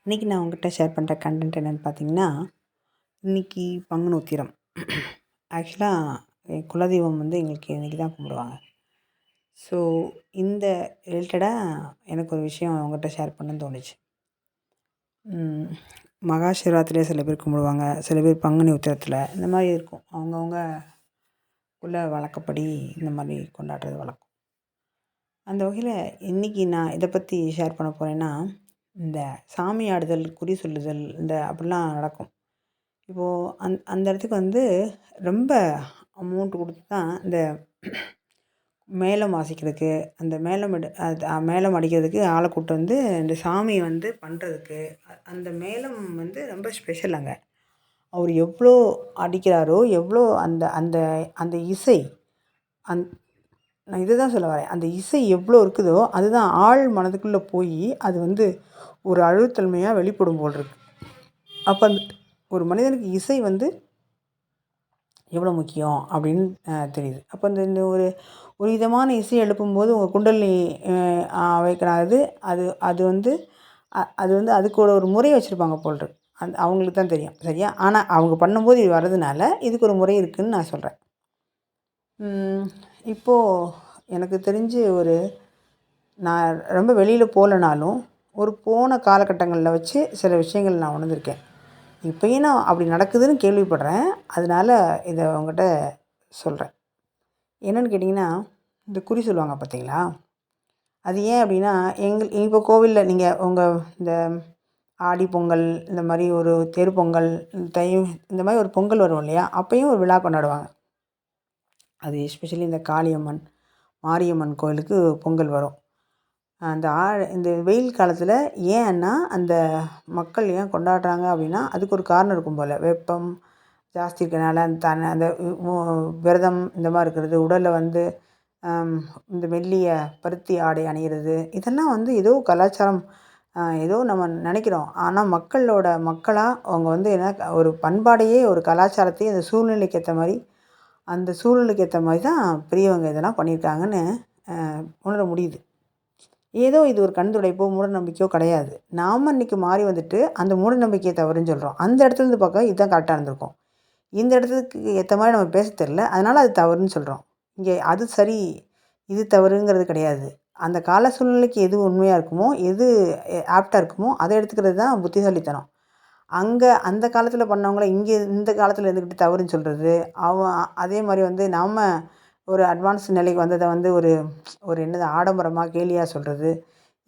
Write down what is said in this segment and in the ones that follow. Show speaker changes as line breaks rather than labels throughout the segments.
இன்றைக்கி நான் உங்கள்கிட்ட ஷேர் பண்ணுற கண்டென்ட் என்னென்னு பார்த்தீங்கன்னா, இன்றைக்கி பங்குனி உத்திரம். ஆக்சுவலாக என் குலதெய்வம் வந்து எங்களுக்கு இன்றைக்கி தான் கும்பிடுவாங்க. ஸோ இந்த ரிலேட்டடாக எனக்கு ஒரு விஷயம் உங்கள்கிட்ட ஷேர் பண்ணணும்னு தோணுச்சு. மகா சிவராத்திரியை சில பேர் கும்பிடுவாங்க, சில பேர் பங்குனி உத்திரத்தில் இந்த மாதிரி இருக்கும். அவங்கவுங்க குல வழக்கப்படி இந்த மாதிரி கொண்டாடுறது வழக்கம். அந்த வகையில் இன்றைக்கி நான் இதை பற்றி ஷேர் பண்ண போகிறேன்னா, இந்த சாமி ஆடுதல், குறி சொல்லுதல் இந்த அப்படிலாம் நடக்கும். இப்போது அந்த இடத்துக்கு வந்து ரொம்ப அமௌண்ட் கொடுத்து தான் இந்த மேளம் வாசிக்கிறதுக்கு, அந்த மேளம் அது மேளம் அடிக்கிறதுக்கு ஆளை கூப்பிட்டு வந்து இந்த சாமி வந்து பண்ணுறதுக்கு அந்த மேளம் வந்து ரொம்ப ஸ்பெஷல் அங்கே. அவர் எவ்வளோ அடிக்கிறாரோ, எவ்வளோ அந்த அந்த அந்த இசை நான் இதை தான் சொல்ல வரேன். அந்த இசை எவ்வளோ இருக்குதோ அதுதான் ஆழ் மனதுக்குள்ளே போய் அது வந்து ஒரு அழுத்தன்மையாக வெளிப்படும் போல் இருக்கு. அப்போ அந்த ஒரு மனிதனுக்கு இசை வந்து எவ்வளோ முக்கியம் அப்படின்னு தெரியுது. அப்போ இந்த இந்த ஒரு ஒரு விதமான இசை எழுப்பும்போது உங்கள் குண்டலினி வைக்கிறாது. அது அது வந்து அது வந்து அதுக்கு ஒரு முறை வச்சுருப்பாங்க போல் இருக்கு. அவங்களுக்கு தான் தெரியும், சரியா? ஆனால் அவங்க பண்ணும்போது இது வர்றதுனால இதுக்கு ஒரு முறை இருக்குதுன்னு நான் சொல்கிறேன். இப்போது எனக்கு தெரிஞ்சு நான் ரொம்ப வெளியில் போகலனாலும் ஒரு போன காலகட்டங்களில் வச்சு சில விஷயங்கள் நான் உணர்ந்திருக்கேன். இப்போயும் நான் அப்படி நடக்குதுன்னு கேள்விப்படுறேன். அதனால் இதை உங்கள்கிட்ட சொல்கிறேன். என்னென்னு கேட்டிங்கன்னா, இந்த குறி சொல்லுவாங்க பார்த்தீங்களா? அது ஏன் அப்படின்னா, இப்போ கோவிலில் நீங்கள் இந்த ஆடி பொங்கல், இந்த மாதிரி ஒரு தெரு பொங்கல், இந்த மாதிரி ஒரு பொங்கல் வரும் இல்லையா? அப்போயும் ஒரு விழா கொண்டாடுவாங்க. அது எஸ்பெஷலி இந்த காளியம்மன், மாரியம்மன் கோயிலுக்கு பொங்கல் வரும். அந்த இந்த வெயில் காலத்தில் ஏன்னா அந்த மக்கள் ஏன் கொண்டாடுறாங்க அப்படின்னா, அதுக்கு ஒரு காரணம் இருக்கும் போல். வெப்பம் ஜாஸ்தி இருக்கனால அந்த விரதம் இந்த மாதிரி இருக்கிறது, உடலில் வந்து இந்த மெல்லிய பருத்தி ஆடை அணிகிறது, இதெல்லாம் வந்து ஏதோ கலாச்சாரம், ஏதோ நம்ம நினைக்கிறோம். ஆனால் மக்களாக அவங்க வந்து என்ன ஒரு பண்பாடையே, ஒரு கலாச்சாரத்தையே அந்த சூழ்நிலைக்கு ஏற்ற மாதிரி தான் பெரியவங்க இதெல்லாம் பண்ணியிருக்காங்கன்னு உணர முடியுது. ஏதோ இது ஒரு கண் துடைப்போ மூட நம்பிக்கையோ கிடையாது. நாம் இன்றைக்கி மாறி வந்துட்டு அந்த மூட நம்பிக்கையை தவறுன்னு சொல்கிறோம். அந்த இடத்துலேருந்து பார்க்க இதுதான் கரெக்டாக இருந்திருக்கும். இந்த இடத்துக்கு ஏற்ற மாதிரி நம்ம பேச தெரில, அதனால் அது தவறுன்னு சொல்கிறோம். இங்கே அது சரி, இது தவறுங்கிறது கிடையாது. அந்த கால சூழ்நிலைக்கு எது உண்மையாக இருக்குமோ, எது ஆப்டாக இருக்குமோ அதை எடுத்துக்கிறது தான் புத்திசாலித்தனம். அங்கே அந்த காலத்தில் பண்ணவங்கள இங்கே இந்த காலத்தில் இருந்துக்கிட்டு தவறுன்னு சொல்கிறது, அதே மாதிரி வந்து நாம் ஒரு அட்வான்ஸ் நிலைக்கு வந்ததை வந்து ஒரு என்னது ஆடம்பரமாக கேலியாக சொல்கிறது,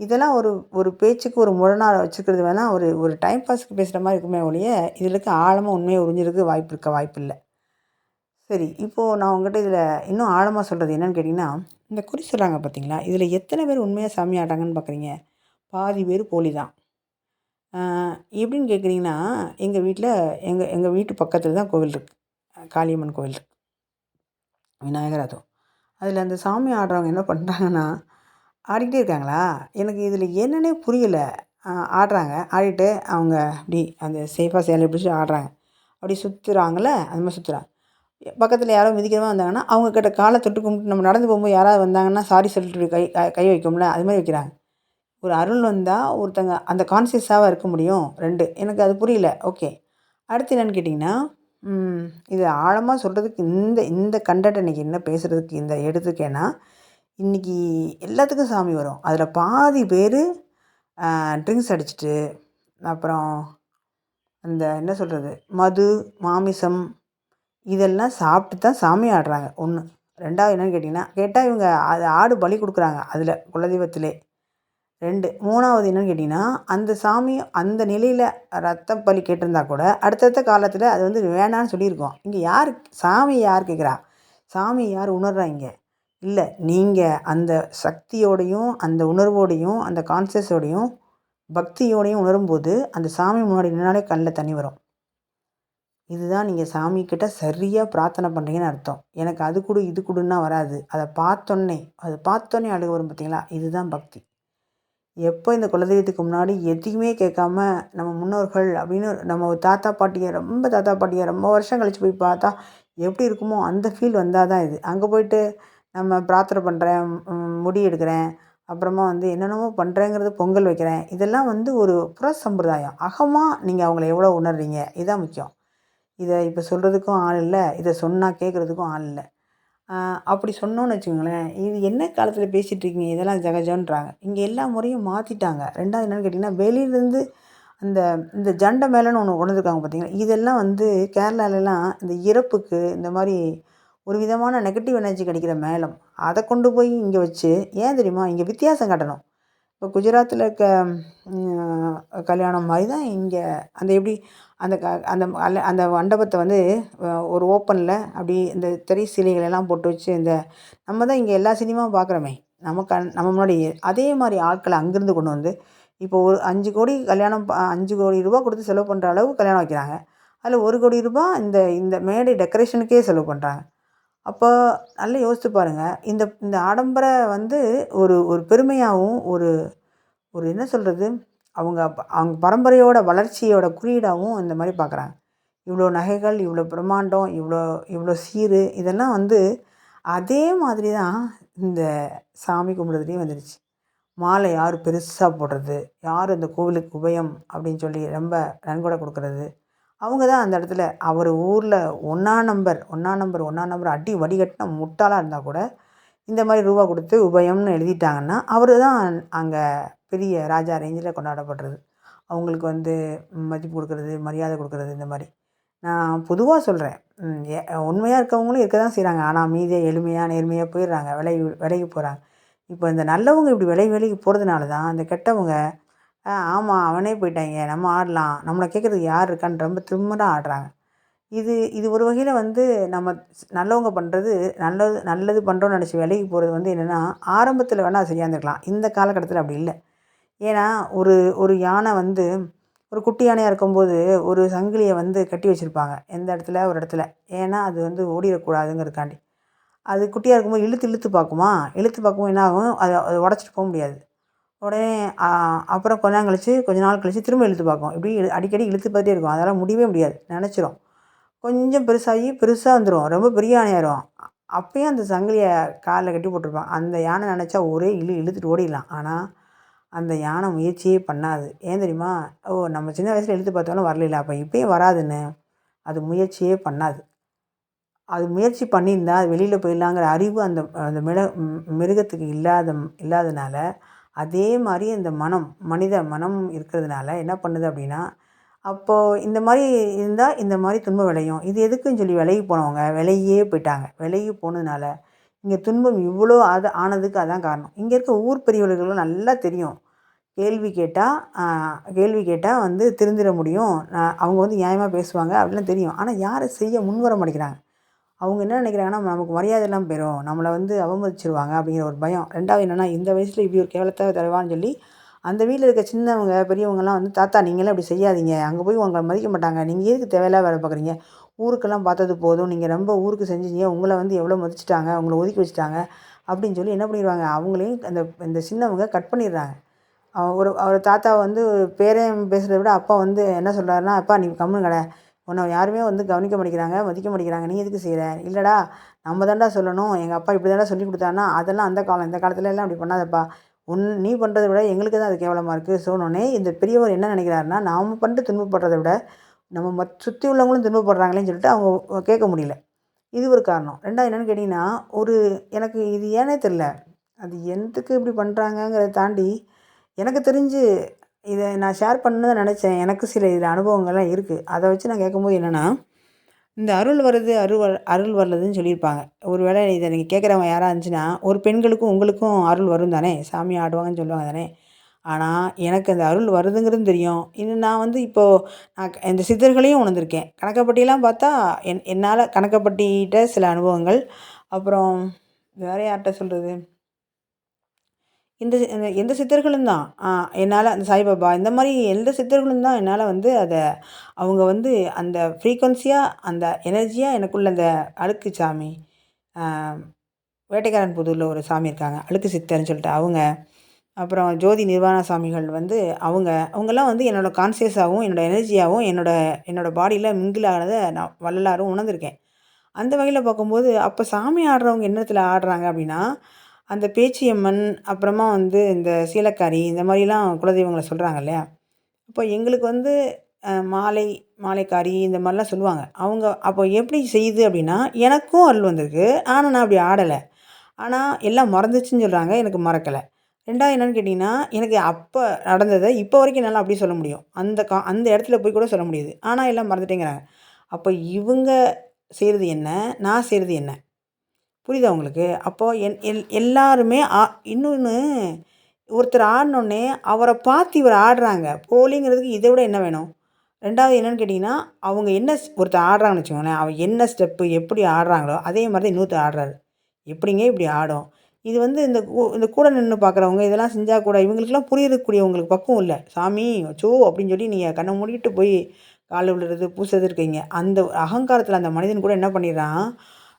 இதெல்லாம் ஒரு பேச்சுக்கு ஒரு முரணாக வச்சுக்கிறது வேணால் ஒரு டைம் பாஸ்க்கு பேசுகிற மாதிரி இருக்குமே ஒழிய இதில் இருக்க ஆழமாக உண்மையை உறிஞ்சிருக்கு வாய்ப்பில்லை. சரி, இப்போது நான் உங்கள்கிட்ட இதில் இன்னும் ஆழமாக சொல்கிறது என்னென்னு கேட்டிங்கன்னா, இந்த குறி சொல்கிறாங்க பார்த்தீங்களா, இதில் எத்தனை பேர் உண்மையாக சாமி ஆடுறாங்கன்னு பார்க்குறீங்க? பாதி பேர் போலி தான். எப்படின்னு கேட்குறீங்கன்னா, எங்கள் வீட்டில் எங்கள் வீட்டு பக்கத்தில் தான் கோவில் இருக்குது. காளியம்மன் கோவில் இருக்குது, விநாயகர். அதுவும் அதில் அந்த சாமி ஆடுறவங்க என்ன பண்ணுறாங்கன்னா, ஆடிக்கிட்டே இருக்காங்களா, எனக்கு இதில் என்னன்னே புரியலை. ஆடுறாங்க, ஆடிட்டு அவங்க அப்படி அந்த சேஃபாக சேலை பிடிச்சி ஆடுறாங்க, அப்படி சுற்றுறாங்கள, அந்த மாதிரி சுற்றுறாங்க. பக்கத்தில் யாரோ மிதிக்கிறவங்க வந்தாங்கன்னா அவங்கக்கிட்ட காலை தொட்டு கும்பிட்டு, நம்ம நடந்து போகும்போது யாராவது வந்தாங்கன்னா சாரி சொல்லிட்டு கை வைக்கும்ல, அது மாதிரி வைக்கிறாங்க. ஒரு அருள் வந்தால் ஒருத்தங்க அந்த கான்சியஸாக இருக்க முடியும். 2 எனக்கு அது புரியல. ஓகே, அடுத்து என்னென்னு கேட்டிங்கன்னா, இது ஆழமாக சொல்கிறதுக்கு இந்த கண்டென்ட் இன்றைக்கி என்ன பேசுகிறதுக்கு இந்த எடுத்துக்கேன்னா, இன்றைக்கி எல்லாத்துக்கும் சாமி வரும். அதில் பாதி பேர் ட்ரிங்க்ஸ் அடிச்சுட்டு, அப்புறம் அந்த என்ன சொல்கிறது, மது, மாமிசம் இதெல்லாம் சாப்பிட்டு தான் சாமி ஆடுறாங்க. 1. 2வது என்னென்னு கேட்டால் இவங்க ஆடு பலி கொடுக்குறாங்க அதில் குலதெய்வத்திலே. 2. 3வது என்னென்னு கேட்டிங்கன்னா, அந்த சாமி அந்த நிலையில் ரத்த பலி கேட்டிருந்தா கூட அடுத்தடுத்த காலத்தில் அது வந்து வேணான்னு சொல்லியிருக்கோம். இங்கே சாமி யார் கேட்குறா? சாமி யார் உணர்றா இங்கே? இல்லை, நீங்கள் அந்த சக்தியோடையும் அந்த உணர்வோடையும் அந்த கான்சியஸோடையும் பக்தியோடையும் உணரும்போது அந்த சாமி முன்னாடி நின்னாலே கண்ணில் தண்ணி வரும். இதுதான் நீங்கள் சாமிக்கிட்ட சரியாக பிரார்த்தனை பண்ணுறீங்கன்னு அர்த்தம். எனக்கு அது கொடு இது கொடுன்னா வராது. அதை பார்த்தோன்னே அழுக வரும் பார்த்தீங்களா, இதுதான் பக்தி. எப்போ இந்த குலதெய்வத்துக்கு முன்னாடி எதையுமே கேட்காம நம்ம முன்னோர்கள் அப்படின்னு நம்ம தாத்தா பாட்டியை ரொம்ப வருஷம் கழித்து போய் பார்த்தா எப்படி இருக்குமோ அந்த ஃபீல் வந்தால் தான் இது. அங்கே போயிட்டு நம்ம பிரார்த்தனை பண்ணுறேன், முடி எடுக்கிறேன், அப்புறமா வந்து என்னென்னமோ பண்ணுறேங்கிறது, பொங்கல் வைக்கிறேன். இதெல்லாம் வந்து ஒரு புற சம்பிரதாயம். அகமா நீங்கள் அவங்கள எவ்வளோ உணர்றீங்க? இதுதான் முக்கியம். இதை இப்போ சொல்கிறதுக்கும் ஆள் இல்ல. இதை சொன்னா கேட்குறதுக்கும் ஆள் இல்ல. அப்படி சொன்னோன்னு வச்சுக்கோங்களேன், "இது என்ன காலத்தில பேசிட்டு இருக்கீங்க? இதெல்லாம் ஜகஜம்ன்றாங்க." இங்கே எல்லா முறையும் மாத்திட்டாங்க. 2வது என்னன்னு கேட்டிங்கன்னா, வெளியிலேருந்து அந்த இந்த ஜண்ட மேளம்னு ஒண்ணு கொண்டு வந்துருக்காங்க பார்த்தீங்களா? இதெல்லாம் வந்து கேரளாலலாம் இந்த இறப்புக்கு இந்த மாரி ஒரு விதமான நெகட்டிவ் எனர்ஜி கிடைக்கிற மேளம். அத கொண்டு போய் இங்க வச்சு ஏன் தெரியுமா? இங்க வித்தியாசம் காட்டணும். இப்போ குஜராத்தில இருக்க கல்யாணம் மாரி தான் இங்க அந்த எப்படி அந்த அந்த அந்த மண்டபத்த வந்து ஒரு ஓப்பன்ல அப்படி இந்த திரை சீலைகள் எல்லாம் போட்டு வச்சு நம்ம தான் இங்க எல்லா சினிமாவும் பார்க்குறோமே! நம்ம முன்னாடி அதே மாரி ஆட்கள அங்கேருந்து கொண்டு வந்து, இப்போ ஒரு 5,00,00,000 கல்யாணம் 5,00,00,000 ரூபா குடுத்து செலவு பண்ற அளவுக்கு கல்யாணம் வைக்கிறாங்க. அதில ரூ. 1,00,00,000 இந்த இந்த மேடை டெக்கரேஷனுக்கே செலவு பண்றாங்க. அப்போ நல்லா யோசித்து பாருங்க. இந்த இந்த ஆடம்பர வந்து ஒரு ஒரு பெருமையாவும், ஒரு ஒரு என்ன சொல்றது? அவங்க பரம்பரையோட வளர்ச்சியோட குறியீடாவும் இந்த மாரி பார்க்குறாங்க. இவ்வளோ நகைகள், இவ்வளோ பிரம்மாண்டம், இவ்வளோ இவ்வளோ சீரு இதெல்லாம் வந்து அதே மாதிரி தான் இந்த சாமி கும்பிடுறதுலயும் வந்துருச்சு. மாலை யார் பெருசா போடுறது, யார் இந்த கோவிலுக்கு உபயம் அப்படின்னு சொல்லி ரொம்ப நன்கொடை குடுக்குறது. அவங்க தான் அந்த இடத்துல அவர் ஊர்ல ஒண்ணாம் நம்பர் அடி வடிகட்டின முட்டாளா இருந்தா கூட, இந்த மாரி ரூவா குடுத்து உபயம்னு எழுதிட்டாங்கன்னா, அவரு தான் அங்க பெரிய ராஜா ரேஞ்சில கொண்டாடப்படுறது. அவங்களுக்கு வந்து மதிப்பு குடுக்குறது, மரியாதை குடுக்குறது இந்த மாரி. நான் பொதுவா சொல்றேன். ம் எ உண்மையா இருக்கவங்களும் இருக்க தான் செய்றாங்க. ஆனா மீதியா எளிமையா, நேர்மையா போயிடுறாங்க. விலகி போறாங்க. இப்போ இந்த நல்லவங்க இப்படி விலகி போறதுனால தான், அந்த கெட்டவங்க ஆமா அவனே போயிட்டாய்ங்க. நம்ம ஆடலாம். நம்மள கேட்கறதுக்கு யார் இருக்கான்னு ரொம்ப திமிரா ஆடுறாங்க. இது இது ஒரு வகையில வந்து நம்ம நல்லவங்க பண்றது, நல்லது நல்லது பண்றோம்னு நெனச்சு விலகி போறது வந்து என்னன்னா, ஆரம்பத்தில வேணா செய்யா இருந்திருக்கலாம். இந்த காலகட்டத்தில அப்படி இல்ல. ஏன்னா, ஒரு ஒரு யானை வந்து ஒரு குட்டி யானையா இருக்கும்போது, ஒரு சங்கிலிய வந்து கட்டி வச்சிருப்பாங்க. எந்த இடத்துல? ஒரு இடத்துல. ஏன்னா, அது வந்து ஓடிறக்கூடாதுங்கிறதுக்காண்டி. அது குட்டியா இருக்கும்போது இழுத்து இழுத்து பார்க்குமா, இழுத்து பார்க்கும்போது என்ன ஆகும்? அத அத உடைச்சிட்டு போ முடியாது. உடனே அ அப்புறம் கொஞ்ச நாள் கழிச்சு திரும்ப இழுத்து பார்க்கும். இப்படி அடிக்கடி இழுத்து பார்த்துட்டே இருக்கும். அதனால முடியவே முடியாது. நெனச்சிரும். கொஞ்சம் பெருசாகி பெருசா வந்துரும். ரொம்ப பெரிய யானையாயிரும். அப்பயும் அந்த சங்கிலிய கால்ல கட்டி போட்டுருப்பான். அந்த யானை நெனச்சா ஒரே இழுத்துட்டு ஓடிடலாம். ஆனா, அந்த யானை முயற்சியே பண்ணாது. ஏன் தெரியுமா? ஓ! நம்ம சின்ன வயசுல இழுத்து பார்த்தாலும் வரலைல. அப்ப இப்பயும் வராதுன்னு, அது முயற்சியே பண்ணாது. அது முயற்சி பண்ணியிருந்தா, அது வெளியில போயிடலாங்கிற அறிவு அந்த அந்த மிருகத்துக்கு இல்லாதனால, அதே மாரி இந்த மனித மனம் இருக்கிறதுனால என்ன பண்ணுது அப்படின்னா, அப்போ இந்த மாரி இருந்தா, இந்த மாரி துன்பம் விளையும். இது எதுக்குன்னு சொல்லி விலகி போனவங்க, விலகியே போயிட்டாங்க. விலகி போனதுனால, இங்க துன்பம் இவ்வளோ ஆனதுக்கு அதான் காரணம். இங்க இருக்க ஊர் பெரியவர்களுக்கெல்லாம் நல்லா தெரியும். கேள்வி கேட்டா, அ கேள்வி கேட்டா வந்து திருந்திட முடியும். அவங்க வந்து நியாயமா பேசுவாங்க அப்படிலாம் தெரியும். ஆனா யாரும் செய்ய முன்வர மாட்டேங்கிறாங்க. அவங்க என்ன நினைக்கிறாங்கன்னா, நமக்கு மரியாதை இல்லாம போயிரும். நம்மள வந்து அவமதிச்சுருவாங்க அப்படிங்கிற ஒரு பயம். 2வது என்னன்னா, இந்த வயசுல இப்படி ஒரு கேவலத்த தருவான்னு சொல்லி, அந்த வீட்ல இருக்க சின்னவங்க, பெரியவங்கலாம் வந்து, "தாத்தா நீங்கலாம் இப்படி செய்யாதீங்க. அங்க போய் உங்கள மதிக்க மாட்டாங்க. நீங்க எதுக்கு தேவையில்லாத வேலை பார்க்குறீங்க? ஊருக்கெல்லாம் பார்த்தது போதும். நீங்க ரொம்ப ஊருக்கு செஞ்சீங்க. உங்கள வந்து எவ்வளோ மதிச்சுட்டாங்க. உங்கள ஒதுக்கி வச்சுட்டாங்க." அப்படின்னு சொல்லி என்ன பண்ணிருவாங்க, அவங்களையும் அந்த இந்த சின்னவங்க கட் பண்ணிடுறாங்க. அவர் தாத்தா வந்து பேரன் பேசுறத விட அப்பா வந்து என்ன சொல்றாருன்னா, "அப்பா நீ கம்முனு கெட. உன்ன யாருமே வந்து கவனிக்க மாட்டேங்கிறாங்க, மதிக்க மாட்டேங்கிறாங்க. நீ எதுக்கு செய்ற?" "இல்லடா, நம்ம தான்டா சொல்லணும். எங்க அப்பா இப்படி தான்டா சொல்லிக் குடுத்தாருன்னா." "அதெல்லாம் அந்த காலம். இந்த காலத்துலலாம் அப்படி பண்ணாதப்பா. நீ பண்றத விட எங்களுக்கு தான் அது கேவலமா இருக்கு." சொன்னோனே இந்த பெரியவர் என்ன நெனைக்கிறாருன்னா, நாம பண்ணிட்டு துன்பப்படுறத விட, நம்ம சுத்தி உள்ளவங்களும் துன்பப்படுறாங்களேன்னு சொல்லிட்டு அவங்க கேட்க முடியல. இது ஒரு காரணம். 2வது என்னன்னு கேட்டீங்கன்னா, எனக்கு இது ஏன்னே தெரியல. அது எதுக்கு இப்படி பண்றாங்கங்கிறத தாண்டி, எனக்கு தெரிஞ்சு இத நான் ஷேர் பண்ணணும்னு தான் நெனச்சேன். எனக்கு சில இதில அனுபவங்கள்லாம் இருக்கு. அத வச்சு நான் கேட்கும்போது என்னன்னா, இந்த அருள் வருது, அருள் வரலதுன்னு சொல்லியிருப்பாங்க. ஒரு வேளை இத நீங்க கேட்குறவங்க யாரா இருந்துச்சுன்னா, ஒரு பெண்களுக்கும் உங்களுக்கும் அருள் வரும் தானே! சாமி ஆடுவாங்கன்னு சொல்லுவாங்க தானே! ஆனா, எனக்கு அந்த அருள் வருதுங்கிறதும் தெரியும். இன்னும் நான் வந்து இப்போ இந்த சித்தர்களையும் உணர்ந்திருக்கேன். கணக்கம்பட்டிலாம் பார்த்தா, என்னால கணக்கம்பட்டிட்ட சில அனுபவங்கள். அப்புறம் வேற யார்ட்ட சொல்றது? எந்த சித்தர்களும் தான். என்னால அந்த சாய்பாபா இந்த மாரி எந்த சித்தர்களும் தான் என்னால வந்து அவங்க வந்து அந்த ஃப்ரீக்வன்சியா, அந்த எனர்ஜியா எனக்குள்ள அந்த அழுக்கு சாமி, அ வேட்டைக்காரன் புதூர்ல ஒரு சாமி இருக்காங்க. அழுக்கு சித்தர்ன்னு சொல்லிட்டு அவங்க. அப்புறம் ஜோதி நிர்வாண சாமிகள் வந்து அவங்கலாம் வந்து என்னோட கான்ஷியஸாவும், என்னோட எனர்ஜியாவும் என்னோட பாடியில மிங்கிள் ஆனத நான் வள்ளலாரும் உணர்ந்திருக்கேன். அந்த வகையில பார்க்கும்போது, அப்ப சாமி ஆடுறவங்க என்ன இடத்துல ஆடுறாங்க அப்படின்னா, அந்த பேச்சியம்மன், அப்புறமா வந்து இந்த சீலக்காரி இந்த மாரிலாம் குலதெய்வங்கள சொல்றாங்க இல்லையா? அப்போ எங்களுக்கு வந்து மாலை, மாலைக்காரி இந்த மாரிலாம் சொல்லுவாங்க. அவங்க அப்போ எப்படி செய்யுது அப்படின்னா, எனக்கும் அருள் வந்திருக்கு. ஆனா நான் அப்படி ஆடல. ஆனா எல்லாம் மறந்துச்சுன்னு சொல்றாங்க. எனக்கு மறக்கல. 2வது என்னன்னு கேட்டீங்கன்னா, எனக்கு அப்ப நடந்தத இப்ப வரைக்கும் என்னால அப்படியே சொல்ல முடியும். அந்த இடத்துல போய் கூட சொல்ல முடியுது. ஆனா எல்லாம் மறந்துட்டேங்கிறாங்க. அப்ப இவங்க செய்றது என்ன? நான் செய்றது என்ன? புரியுதா உங்களுக்கு? அப்போ எல்லாருமே இன்னொன்னு ஒருத்தர் ஆடுனோனே, அவர பார்த்து இவரு ஆடுறாங்க. போலிங்கிறதுக்கு இத விட என்ன வேணும்? 2வது என்னன்னு கேட்டீங்கன்னா, அவங்க என்ன ஒருத்தர் ஆடுறாங்கன்னு வச்சுக்கோங்களேன், அவன் என்ன ஸ்டெப்பு எப்படி ஆடுறாங்களோ, அதே மாரி தான் இன்னொருத்தர் ஆடுறாரு. எப்படிங்க இப்படி ஆடும்? இது வந்து இந்த கூட நின்னு பார்க்குறவங்க, இதெல்லாம் செஞ்சா கூட இவங்களுக்கெல்லாம் புரியக்கூடியவங்களுக்கு பக்குவம் இல்ல. "சாமி, அச்சோ!" அப்படின்னு சொல்லி நீங்க கண்ண மூடிட்டு போய் கால்ல விழுறது, பூசுறது இருக்கீங்க. அந்த அகங்காரத்தில அந்த மனிதன் கூட என்ன பண்ணிடுறான்,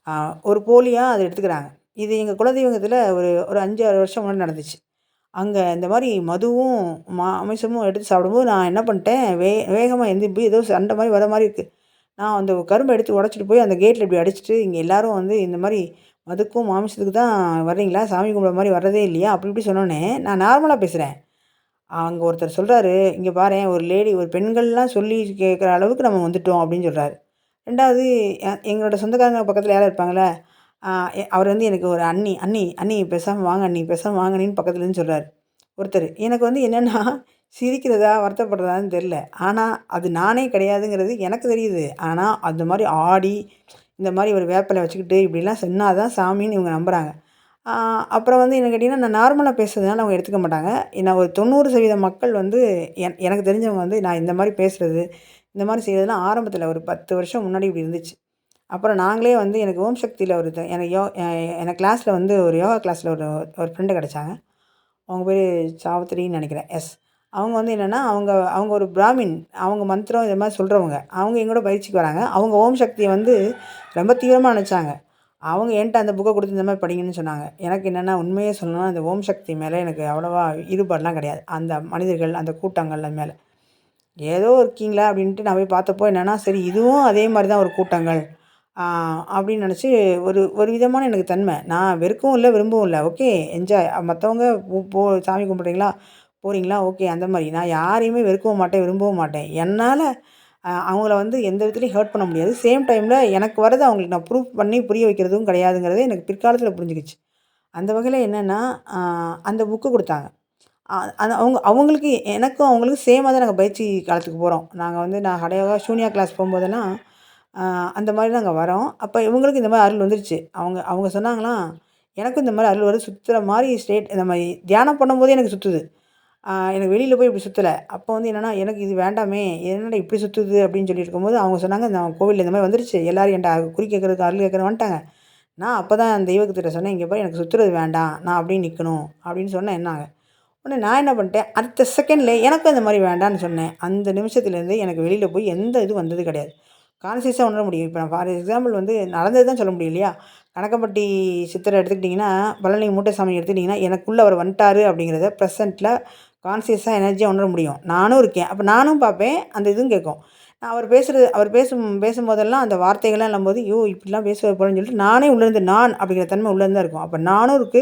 அ ஒரு போலியா அத எடுத்துக்கிறாங்க. இது எங்க குலதெய்வத்துல ஒரு ஒரு 5, 6 வருஷம் முன்னாடி நடந்துச்சு. அங்க இந்த மாரி மதுவும், மாமிசமும் எடுத்து சாப்பிடும்போது நான் என்ன பண்ணிட்டேன், வேகமா எந்திரிச்சு ஏதோ சண்டை மாரி வர மாரி இருக்கு. நான் அந்த கரும்ப எடுத்து உடைச்சிட்டு போய் அந்த கேட்ல இப்படி அடிச்சுட்டு, "இங்க எல்லாரும் வந்து இந்த மாரி மதுக்கும், மாமிசத்துக்கு தான் வர்றீங்களா? சாமி கும்பிடுற மாரி வர்றதே இல்லையா?" அப்படி இப்படி சொன்னோனே, நான் நார்மலா பேசுறேன். அங்க ஒருத்தர் சொல்றாரு, "இங்க பாரேன் ஒரு பெண்கள்லாம் சொல்லி கேட்குற அளவுக்கு நம்ம வந்துட்டோம்" அப்படின்னு சொல்றாரு. 2வது எங்களோட சொந்தக்காரங்க பக்கத்துல யாராவது இருப்பாங்கல்ல, அ அவர் வந்து எனக்கு ஒரு "அண்ணி, அண்ணி, அண்ணி பேசாம வாங்க அண்ணி, பேசாம வாங்க அண்ணின்னு" பக்கத்துல இருந்து சொல்றாரு. ஒருத்தரு. எனக்கு வந்து என்னன்னா, சிரிக்கிறதா, வருத்தப்படுறதான்னு தெரியல. ஆனா, அது நானே கிடையாதுங்கிறது எனக்கு தெரியுது. ஆனா, அந்த மாரி ஆடி, இந்த மாரி ஒரு வேப்பில வச்சுக்கிட்டு இப்படிலாம் சொன்னா தான் சாமின்னு இவங்க நம்புறாங்க. ஆ அப்புறம் வந்து என்ன கேட்டீங்கன்னா, நான் நார்மலா பேசுறதுனால அவங்க எடுத்துக்க மாட்டாங்க. நான் ஒரு 90% மக்கள் வந்து எனக்கு தெரிஞ்சவங்க வந்து நான் இந்த மாரி பேசுறது, இந்த மாரி செய்றதெல்லாம் ஆரம்பத்தில ஒரு 10 வருஷம் முன்னாடி இப்படி இருந்துச்சு. அப்புறம் நாங்களே வந்து எனக்கு ஓம் சக்தியில ஒரு எனக்கு எனக்கு கிளாஸ்ல வந்து ஒரு யோகா கிளாஸ்ல ஒரு ஒரு ஃப்ரெண்டு கிடைச்சாங்க. அவங்க பேரு சாவித்திரின்னு நெனைக்கிறேன். எஸ். அவங்க வந்து என்னன்னா, அவங்க அவங்க ஒரு பிராமின். அவங்க மந்திரம் இது மாரி சொல்றவங்க. அவங்க எங்கூட பயிற்சிக்கு வராங்க. அவங்க ஓம் சக்திய வந்து ரொம்ப தீவிரமா நெனச்சாங்க. அவங்க என்ட்ட அந்த புக்க குடுத்து இந்த மாரி படிங்கன்னு சொன்னாங்க. எனக்கு என்னன்னா, உண்மைய சொல்லணும்னா இந்த ஓம் சக்தி மேல எனக்கு அவ்வளவா ஈடுபாடுலாம் கிடையாது. அந்த மனிதர்கள், அந்த கூட்டங்கள் அது மேல. ஏதோ இருக்கீங்களா அப்படின்ட்டு நான் போய் பார்த்தப்போ என்னன்னா, சரி இதுவும் அதே மாரி தான் ஒரு கூட்டங்கள். ஆ அப்படின்னு நெனச்சு ஒரு ஒரு விதமான எனக்கு தன்மை. நான் வெறுக்கவும் இல்ல, விரும்பவும் இல்ல. Okay enjoy. மத்தவங்க சாமி கும்பிடுறீங்களா? போறீங்களா? ஓகே அந்த மாரி. நான் யாரையுமே வெறுக்கவும் மாட்டேன், விரும்பவும் மாட்டேன். என்னால அவங்கள வந்து எந்த விதத்துலயும் ஹர்ட் பண்ண முடியாது. சேம் டைம்ல எனக்கு வரத அவங்களுக்கு நான் ப்ரூஃப் பண்ணி புரிய வைக்கிறதும் கிடையாதுங்கிறது எனக்கு பிற்காலத்தில புரிஞ்சுக்கிச்சு. அந்த வகையில என்னன்னா, அ அந்த புக்கு குடுத்தாங்க. அ அது அவங்களுக்கு எனக்கும் அவங்களுக்கும் சேமா தான் நாங்க பயிற்சி காலத்துக்கு போறோம். நான் ஹடயோகா, ஷூன்யா கிளாஸ் போம்போதெல்லாம், அ அந்த மாரி நாங்க வரோம். அப்ப இவங்களுக்கும் இந்த மாரி அருள் வந்துருச்சு. அவங்க அவங்க சொன்னாங்களாம், "எனக்கும் இந்த மாரி அருள் வருது. சுத்துற மாரி நம்ம தியானம் பண்ணும்போதே எனக்கு சுத்துது. எனக்கு வெளியில போய் இப்படி சுத்தல." அப்போ வந்து என்னன்னா, "எனக்கு இது வேண்டாமே! என்னடா இப்படி சுத்துது?" அப்படின்னு சொல்லிட்டு இருக்கும்போது, அவங்க சொன்னாங்க, "இந்த கோவில்ல இந்த மாரி வந்துருச்சு. எல்லாரும் என்ட்ட குறி கேட்கறதுக்கு, அருள் கேட்கறக்கு வந்துட்டாங்க." நான் அப்ப தான் அந்த தெய்வத்துக்கிட்ட சொன்னேன், "இங்க பாரு எனக்கு சுத்துறது வேண்டாம். நான் அப்படியே நிக்கணும்." அப்படின்னு சொன்னேன் என்னாங்க. உடனே நான் என்ன பண்ணிட்டேன், அடுத்த செகண்ட்ல எனக்கும் இந்த மாரி வேண்டான்னு சொன்னேன். அந்த நிமிஷத்துலேருந்து எனக்கு வெளியில போய் எந்த இதுவும் வந்தது கிடையாது. கான்ஷியஸா உணர முடியும். இப்ப நான் ஃபார் எக்ஸாம்பிள் வந்து நடந்தது தான் சொல்ல முடியும் இல்லையா? கணக்கம்பட்டி சித்தர எடுத்துக்கிட்டிங்கன்னா, பழனி மூட்டைசாமி எடுத்துக்கிட்டிங்கன்னா, எனக்குள்ள அவர் வந்துட்டாரு அப்படிங்கிறத பிரசன்ட்ல கான்ஷியஸா எனர்ஜியா உணர முடியும். நானும் இருக்கேன். அப்ப நானும் பார்ப்பேன், அந்த இதுவும் கேட்கும். நான் அவர் பேசும்போதெல்லாம் அந்த வார்த்தைகள்லாம் இல்லம்போது, "ஐயோ! இப்படிலாம் பேசுவார் போலன்னு" சொல்லிட்டு நானே உள்ளேருந்து நான் அப்படிங்கிற தன்மை உள்ளேருந்து தான் இருக்கும். அப்ப நானும் இருக்கு,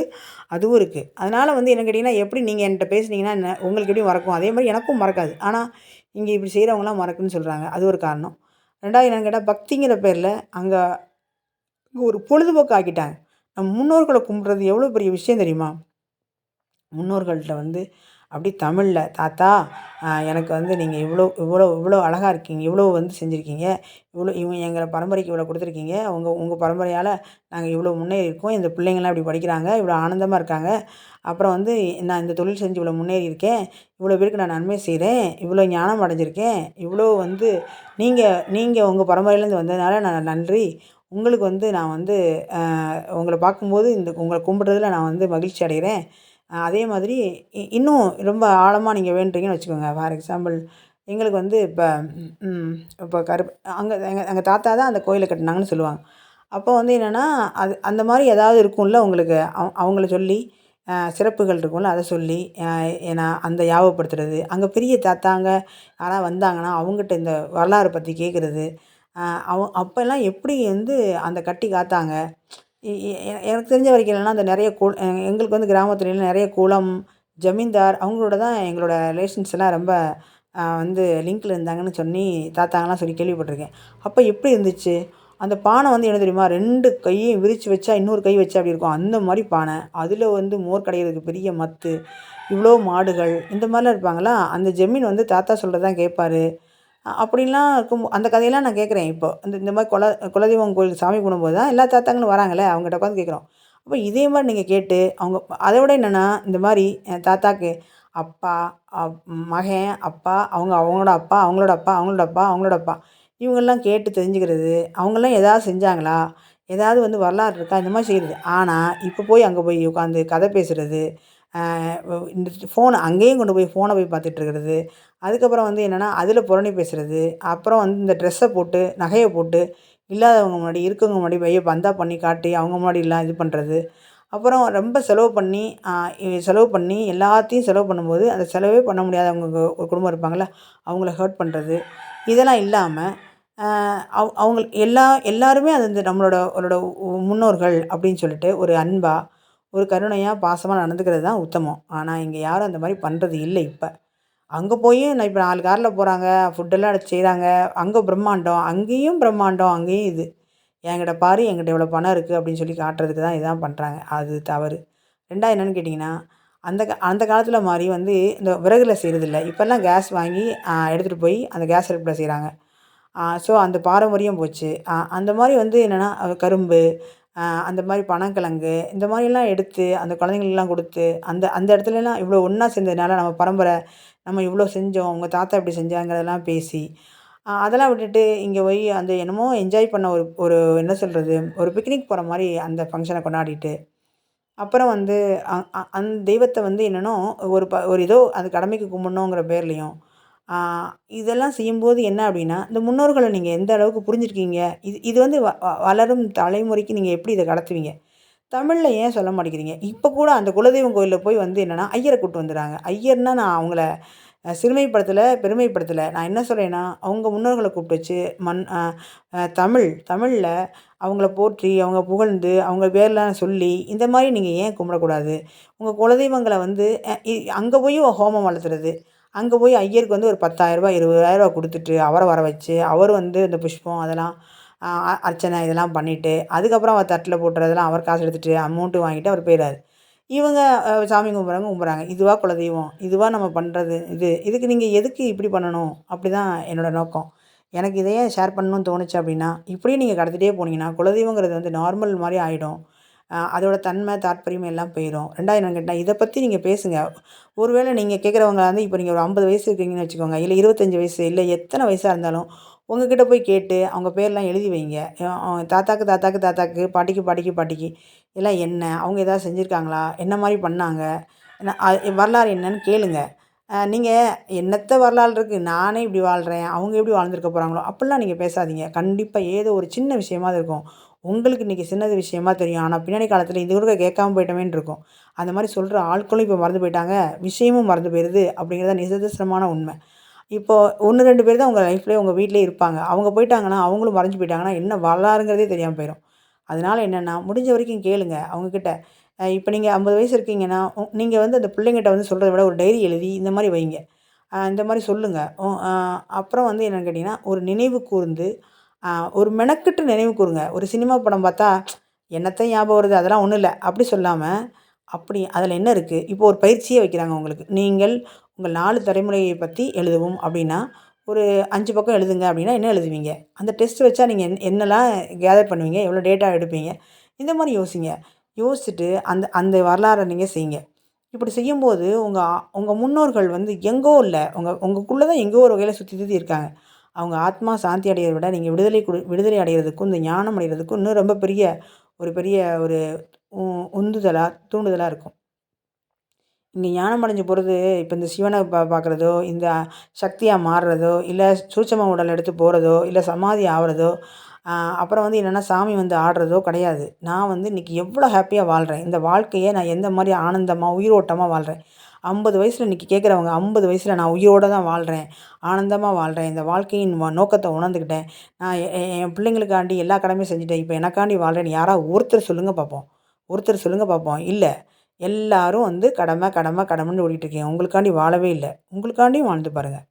அதுவும் இருக்கு. அதனால வந்து என்ன கேட்டீங்கன்னா, எப்படி நீங்க என்ட்ட பேசுனீங்கன்னா என்ன உங்களுக்கு எப்படி மறக்கும்? அதே மாரி எனக்கும் மறக்காது. ஆனா, இங்க இப்படி செய்றவங்கலாம் மறக்கும்ன்னு சொல்றாங்க. அது ஒரு காரணம். 2வது என்னன்னு கேட்டா, பக்திங்கிற பேர்ல அங்க ஒரு பொழுதுபோக்கு ஆக்கிட்டாங்க. நம்ம முன்னோர்கள கும்பிடுறது எவ்வளோ பெரிய விஷயம் தெரியுமா? முன்னோர்கள்ட்ட வந்து அப்படியே தமிழ்ல, "தாத்தா எனக்கு வந்து நீங்க இவ்வளோ இவ்வளோ இவ்வளோ அழகா இருக்கீங்க. இவ்வளோ வந்து செஞ்சிருக்கீங்க. எங்க பரம்பரைக்கு இவ்வளோ குடுத்துருக்கீங்க. உங்க உங்க பரம்பரையால நாங்க இவ்வளோ முன்னேறியிருக்கோம். இந்த பிள்ளைங்கலாம் இப்படி படிக்கிறாங்க. இவ்வளோ ஆனந்தமா இருக்காங்க. அப்புறம் வந்து நான் இந்த தொழில் செஞ்சு இவ்வளோ முன்னேறியிருக்கேன். இவ்வளோ பேருக்கு நான் நன்மை செய்றேன். இவ்வளோ ஞானம் அடைஞ்சிருக்கேன். இவ்வளோ வந்து நீங்க நீங்க உங்க பரம்பரையிலேருந்து வந்ததுனால நான் நன்றி. உங்களுக்கு வந்து நான் வந்து உங்கள பார்க்கும்போது உங்கள கும்பிடுறதுல நான் வந்து மகிழ்ச்சி அடைகிறேன்." அதே மாதிரி இன்னும் ரொம்ப ஆழமா நீங்க வேண்டுறீங்கன்னு வச்சுக்கோங்க. ஃபார் எக்ஸாம்பிள் எங்களுக்கு வந்து இப்ப ம் இப்ப அங்க எங்க எங்க தாத்தா தான் அந்த கோயில கட்டுனாங்கன்னு சொல்லுவாங்க. அப்போ வந்து என்னன்னா, அந்த மாரி ஏதாவது இருக்கும்ல உங்களுக்கு. அவங்கள சொல்லி சிறப்புகள் இருக்கும்ல, அத சொல்லி ஏன்னா அந்த ஞாபகப்படுத்துறது. அங்க பெரிய தாத்தாங்க யாராவது வந்தாங்கன்னா, அவங்ககிட்ட இந்த வரலாறு பத்தி கேட்கறது. அ அப்பலாம் எப்படி வந்து அந்த கட்டி காத்தாங்க? எனக்கு தெரிஞ்ச வரைக்கும் என்னன்னா, அந்த நெறைய எங்களுக்கு வந்து கிராமத்துலலாம் நெறைய குளம், ஜமீன்தார் அவங்களோட தான் எங்களோட ரிலேஷன்ஸ் எல்லாம் ரொம்ப வந்து லிங்க்ல இருந்தாங்கன்னு தாத்தாங்கலாம் சொல்லி கேள்விப்பட்டுருக்கேன். அப்ப எப்படி இருந்துச்சு? அந்த பானை வந்து என்ன தெரியுமா? 2 கையையும் விரிச்சு வச்சா, இன்னொரு கை வச்சா எப்படி இருக்கும்? அந்த மாரி பானை. அதில வந்து மோர் கடையிறதுக்கு பெரிய மத்து, இவ்ளோ மாடுகள், இந்த மாரிலாம் இருப்பாங்களா, அந்த ஜமீன் வந்து தாத்தா சொல்றது தான் கேட்பாரு. அப்படின்லாம் அந்த கதையெல்லாம் நான் கேட்குறேன் இப்போ. இந்த இந்த மாரி குலதெய்வம் கோயிலுக்கு சாமி கும்பிடும்போது தான் எல்லா தாத்தாங்களும் வராங்கல்ல, அவங்ககிட்ட உட்காந்து கேட்குறோம். அப்ப இதே மாரி நீங்க கேட்டு, அவங்க அத விட என்னன்னா, இந்த மாரி தாத்தாக்கு அப்பா, மகன், அப்பா, அவங்களோட அப்பா, அவங்களோட அப்பா, அவங்களோட அப்பா, அவங்களோட அப்பா, இவங்கெல்லாம் கேட்டு தெரிஞ்சுக்கிறது. அவங்கலாம் ஏதாவது செஞ்சாங்களா? ஏதாவது வந்து வரலாறு இருக்கா? இந்த மாரி செய்றது. ஆனா, இப்ப போய் அங்க போய் உட்காந்து கதை பேசுறது, அ இந்த அங்கேயும் கொண்டு போய் ஃபோன போய் பார்த்துட்டு இருக்கிறது. அதுக்கப்புறம் வந்து என்னன்னா, அதில புரணி பேசுறது. அப்புறம் வந்து இந்த ட்ரெஸ்ஸ போட்டு, நகைய போட்டு, இல்லாதவங்க முன்னாடி, இருக்கவங்க முன்னாடி பந்தா பண்ணி காட்டி, அவங்க முன்னாடிலாம் இது பண்றது. அப்புறம் ரொம்ப செலவு பண்ணி, அ இ செலவு பண்ணி எல்லாத்தையும் செலவு பண்ணும்போது, அந்த செலவே பண்ண முடியாதவங்க ஒரு குடும்பம் இருப்பாங்கல்ல, அவங்கள ஹர்ட் பண்றது. இதெல்லாம் இல்லாம, அ அவங்க எல்லாருமே அது வந்து நம்மளோட முன்னோர்கள் அப்படின்னு சொல்லிட்டு, ஒரு அன்பா, ஒரு கருணையா, பாசமா நடந்துக்கிறது தான் உத்தமம். ஆனா, இங்க யாரும் அந்த மாரி பண்றது இல்ல இப்ப. அங்க போயி நான் இப்ப 4 கார்ல போறாங்க, ஃபுட்டெல்லாம் எடுத்து செய்றாங்க. அங்க பிரம்மாண்டம், அங்கேயும் பிரம்மாண்டம், அங்கேயும் இது. "என்கிட்ட பாரு, என்கிட்ட இவ்வளோ பணம் இருக்கு" அப்படின்னு சொல்லி காட்டுறதுக்கு தான் இதான் பண்றாங்க. அது தவறு. 2வது என்னன்னு கேட்டீங்கன்னா, அந்த காலத்தில மாரி வந்து இந்த விறகுல செய்றதில்ல. இப்பல்லாம் கேஸ் வாங்கி எடுத்துட்டு போய் அந்த கேஸ் அடுப்புல செய்றாங்க. ஸோ அந்த பாரம்பரியம் போச்சு. அந்த மாரி வந்து என்னன்னா, கரும்பு, அந்த மாரி பனங்கிழங்கு, இந்த மாரிலாம் எடுத்து அந்த குழந்தைங்களுக்குலாம் குடுத்து, அந்த அந்த இடத்துலலாம் இவ்வளோ ஒண்ணா சேர்ந்ததுனால நம்ம பரம்பரை, நம்ம இவ்வளோ செஞ்சோம், உங்க தாத்தா இப்படி செஞ்சாங்கிறதெல்லாம் பேசி, அதெல்லாம் விட்டுட்டு இங்க போய் அந்த என்னமோ என்ஜாய் பண்ண ஒரு ஒரு என்ன சொல்றது? ஒரு பிக்னிக் போற மாரி அந்த ஃபங்ஷன கொண்டாடிட்டு, அப்புறம் வந்து அ அ அந்த தெய்வத்த வந்து என்னன்னோ ஒரு ஏதோ அது கடமைக்கு கும்பிடணுங்கிற பேர்லயும், ஆ இதெல்லாம் செய்யும்போது என்ன அப்டின்னா, இந்த முன்னோர்கள நீங்க எந்த அளவுக்கு புரிஞ்சிருக்கீங்க? இது இது வந்து வளரும் தலைமுறைக்கு நீங்க எப்படி இத கடத்துவீங்க? தமிழ்ல ஏன் சொல்ல மாட்டேங்கிறீங்க? இப்ப கூட அந்த குலதெய்வம் கோயில்ல போய் வந்து என்னன்னா, ஐயர கூட்டு வந்துர்றாங்க. ஐயர்னா நான் அவங்கள சிறுமைப்படுத்தல, பெருமைப்படுத்தல. நான் என்ன சொல்றேன்னா, அவங்க முன்னோர்கள கூப்பிட்டு வச்சு மண் அ அ தமிழ்ல அவங்கள போற்றி, அவங்க புகழ்ந்து, அவங்க பேர்லாம் சொல்லி, இந்த மாரி நீங்க ஏன் கும்பிடக்கூடாது? உங்க குலதெய்வங்கள வந்து அ இ அங்க போய் ஹோமம் வளர்த்துறது. அங்க போய் ஐயருக்கு வந்து ஒரு ரூ. 10,000 ரூ. 20,000 குடுத்துட்டு, அவர வர வச்சு, அவர் வந்து இந்த புஷ்பம் அதெல்லாம் அர்ச்சனை இதெல்லாம் பண்ணிட்டு, அதுக்கப்புறம் அவர் தட்டுல போட்டுறதெல்லாம் அவர் காசு எடுத்துட்டு, அமௌண்ட் வாங்கிட்டு அவர் போயிறாரு. இவங்க சாமி கும்பிட்றவங்க கும்பிட்றாங்க. இதுவா குலதெய்வம்? இதுவா நம்ம பண்றது? இதுக்கு நீங்க எதுக்கு இப்படி பண்ணணும்? அப்படிதான் என்னோட நோக்கம். எனக்கு இத ஏன் ஷேர் பண்ணணும்னு தோணுச்சு அப்படின்னா, இப்படியே நீங்க கடத்திட்டே போனீங்கன்னா, குலதெய்வங்கிறது வந்து நார்மல் மாரி ஆயிடும். அதோட தன்மை, தாத்பரியம் எல்லாம் போயிரும். 2வது என்னன்னு கேட்டா, இத பத்தி நீங்க பேசுங்க. ஒருவேளை நீங்க கேட்கிறவங்களா வந்து இப்ப நீங்க ஒரு 50 வயசு இருக்கீங்கன்னு வச்சுக்கோங்க, இல்ல 25 வயசு, இல்ல எத்தன வயசா இருந்தாலும், உங்ககிட்ட போய் கேட்டு, அவங்க பேர்லாம் எழுதி வைங்க. தாத்தாக்கு, தாத்தாக்கு, தாத்தாக்கு, பாட்டிக்கு, பாட்டிக்கு, பாட்டிக்கு இதெல்லாம் என்ன? அவங்க ஏதாவது செஞ்சிருக்காங்களா? என்ன மாரி பண்ணாங்க? வரலாறு என்னன்னு கேளுங்க. நீங்க என்னத்த வரலாறு இருக்கு? நானே இப்படி வாழ்றேன். அவங்க எப்படி வாழ்ந்திருக்க போறாங்களோ? அப்படிலாம் நீங்க பேசாதீங்க. கண்டிப்பா ஏதோ ஒரு சின்ன விஷயமாவது இருக்கும். உங்களுக்கு இன்னைக்கு சின்னது விஷயமா தெரியும். ஆனா பின்னாடி காலத்துல இது கூட கேட்காம போயிட்டோமேன்னு இருக்கும். அந்த மாரி சொல்ற ஆட்களும் இப்ப மறந்து போயிட்டாங்க. விஷயமும் மறந்து போயிருது அப்படிங்கிறது நிதர்சனமான உண்மை. இப்போ 1, 2 பேர் தான் உங்க லைஃப்லயே உங்க வீட்லயே இருப்பாங்க. அவங்க போயிட்டாங்கன்னா, அவங்களும் மறைஞ்சு போயிட்டாங்கன்னா, என்ன வரலாறுங்கிறதே தெரியாம போயிரும். அதனால என்னன்னா, முடிஞ்ச வரைக்கும் கேளுங்க அவங்க கிட்ட. இப்ப நீங்க 50 வயசு இருக்கீங்கன்னா, நீங்க வந்து அந்த பிள்ளைங்கட்ட வந்து சொல்றத விட ஒரு டைரி எழுதி இந்த மாரி வைங்க. இந்த மாரி சொல்லுங்க. ஒ அ அப்புறம் வந்து என்னன்னு கேட்டீங்கன்னா, ஒரு நினைவு கூர்ந்து, அ ஒரு மெனக்கெட்டு நினைவு கூருங்க. ஒரு சினிமா படம் பார்த்தா, "என்னத்த ஞாபகம் வருது? அதெல்லாம் ஒண்ணும் இல்ல." அப்படி சொல்லாம, அப்படி அதில என்ன இருக்கு? இப்போ ஒரு பயிற்சியே வைக்கிறாங்க உங்களுக்கு. நீங்கள் உங்கள் 4 தலைமுறையை பத்தி எழுதவும் அப்படின்னா, ஒரு 5 பக்கம் எழுதுங்க அப்படின்னா, என்ன எழுதுவீங்க? அந்த டெஸ்ட் வச்சா நீங்க என்னலாம் கேதர் பண்ணுவீங்க? எவ்வளோ டேட்டா எடுப்பீங்க? இந்த மாரி யோசிங்க. யோசிச்சுட்டு அந்த அந்த வரலாற நீங்க செய்யுங்க. இப்படி செய்யும்போது, உங்க முன்னோர்கள் வந்து எங்கோ இல்ல. உங்களுக்குள்ள தான் எங்கோ ஒரு வகையில சுத்தி சுத்தி இருக்காங்க. அவங்க ஆத்மா சாந்தி அடையறத விட, நீங்க விடுதலை அடையறதுக்கும், இந்த ஞானம் அடையறதுக்கும் இன்னும் ரொம்ப பெரிய ஒரு உ உந்துதலா, தூண்டுதலா இருக்கும். இங்க ஞானம் அடைஞ்சு போறது, இப்ப இந்த சிவன பார்க்குறதோ, இந்த சக்தியா மாறுறதோ, இல்ல சூட்சும உடல் எடுத்து போறதோ, இல்ல சமாதி ஆவுறதோ, அ அப்புறம் வந்து என்னன்னா சாமி வந்து ஆடுறதோ கிடையாது. நான் வந்து இன்னைக்கு எவ்வளோ ஹேப்பியா வாழ்றேன். இந்த வாழ்க்கைய நான் எந்த மாரி ஆனந்தமா, உயிரோட்டமா வாழ்றேன். 50 வயசில் இன்றைக்கி கேட்குறவங்க 50 வயசில் நான் உயிரோடு தான் வாழ்கிறேன், ஆனந்தமாக வாழ்கிறேன், இந்த வாழ்க்கையின் நோக்கத்தை உணர்ந்துக்கிட்டேன், நான் என் பிள்ளைங்களுக்காண்டி எல்லா கடமையும் செஞ்சுட்டேன், இப்போ எனக்காண்டி வாழ்கிறேன்னு யாராவது ஒருத்தர் சொல்லுங்கள் பார்ப்போம். ஒருத்தர் சொல்லுங்கள் பார்ப்போம். இல்லை, எல்லாரும் வந்து கடமை கடமை கடமைன்னு ஓடிட்டுருக்கீங்க. உங்களுக்காண்டி வாழவே இல்லை. உங்களுக்காண்டியும் வாழ்ந்து பாருங்கள்.